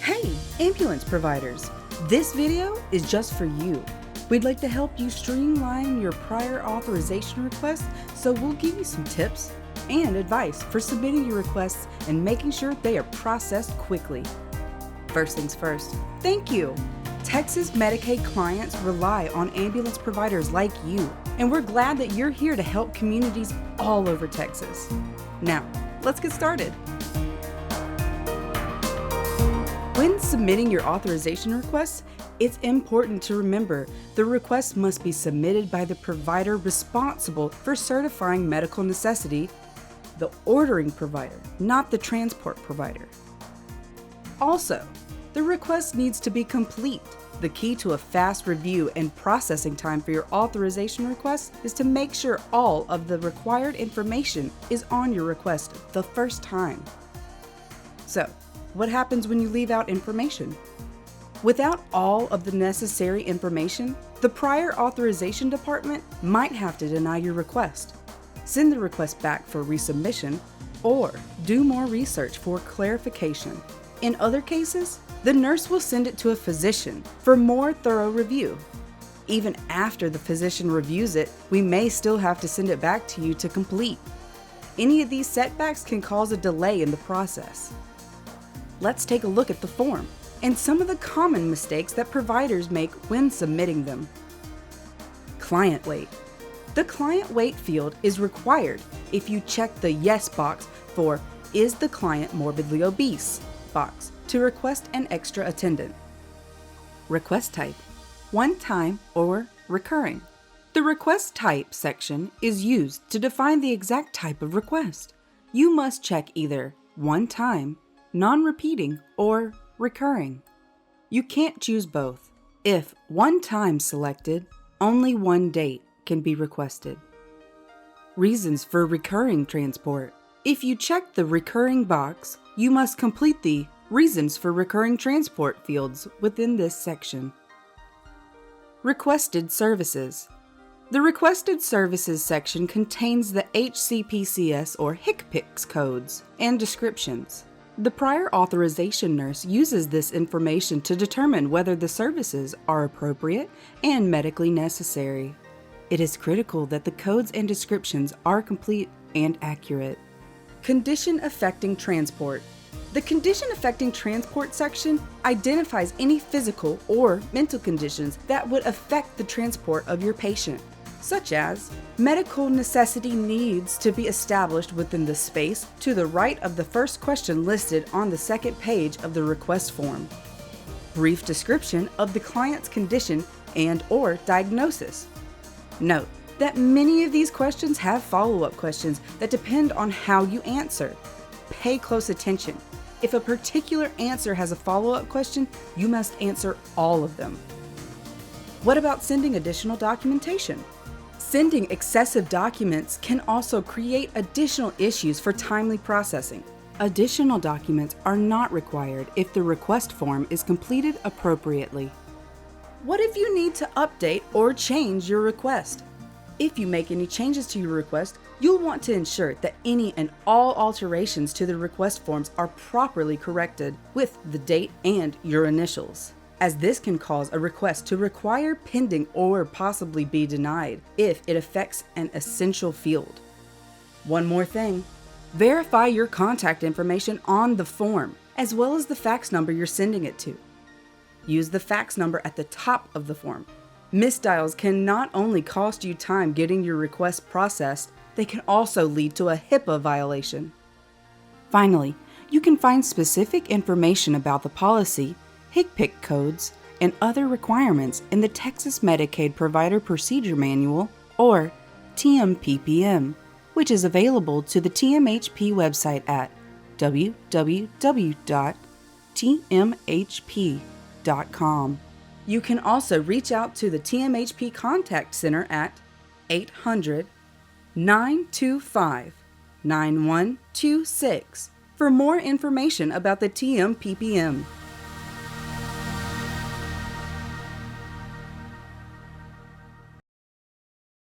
Hey, ambulance providers! This video is just for you. We'd like to help you streamline your prior authorization request, so we'll give you some tips and advice for submitting your requests and making sure they are processed quickly. First things first, thank you! Texas Medicaid clients rely on ambulance providers like you, and we're glad that you're here to help communities all over Texas. Now, let's get started. When submitting your authorization request, it's important to remember the request must be submitted by the provider responsible for certifying medical necessity, the ordering provider, not the transport provider. Also, the request needs to be complete. The key to a fast review and processing time for your authorization request is to make sure all of the required information is on your request the first time. So, what happens when you leave out information? Without all of the necessary information, the prior authorization department might have to deny your request, send the request back for resubmission, or do more research for clarification. In other cases, the nurse will send it to a physician for more thorough review. Even after the physician reviews it, we may still have to send it back to you to complete. Any of these setbacks can cause a delay in the process. Let's take a look at the form and some of the common mistakes that providers make when submitting them. Client weight. The client weight field is required if you check the Yes box for Is the client morbidly obese box to request an extra attendant. Request type. One time or recurring. The request type section is used to define the exact type of request. You must check either one time, non-repeating, or recurring. You can't choose both. If one time selected, only one date can be requested. Reasons for recurring transport. If you check the recurring box, you must complete the Reasons for recurring transport fields within this section. Requested services. The Requested Services section contains the HCPCS or HCPCS codes and descriptions. The prior authorization nurse uses this information to determine whether the services are appropriate and medically necessary. It is critical that the codes and descriptions are complete and accurate. Condition affecting transport. The Condition affecting transport section identifies any physical or mental conditions that would affect the transport of your patient, such as medical necessity needs to be established within the space to the right of the first question listed on the second page of the request form. Brief description of the client's condition and/or diagnosis. Note that many of these questions have follow-up questions that depend on how you answer. Pay close attention. If a particular answer has a follow-up question, you must answer all of them. What about sending additional documentation? Sending excessive documents can also create additional issues for timely processing. Additional documents are not required if the request form is completed appropriately. What if you need to update or change your request? If you make any changes to your request, you'll want to ensure that any and all alterations to the request forms are properly corrected with the date and your initials, as this can cause a request to require pending or possibly be denied if it affects an essential field. One more thing, verify your contact information on the form, as well as the fax number you're sending it to. Use the fax number at the top of the form. Misdials can not only cost you time getting your request processed, they can also lead to a HIPAA violation. Finally, you can find specific information about the policy, HCPCS codes, and other requirements in the Texas Medicaid Provider Procedure Manual, or TMPPM, which is available to the TMHP website at www.tmhp.com. You can also reach out to the TMHP Contact Center at 800-925-9126 for more information about the TMPPM.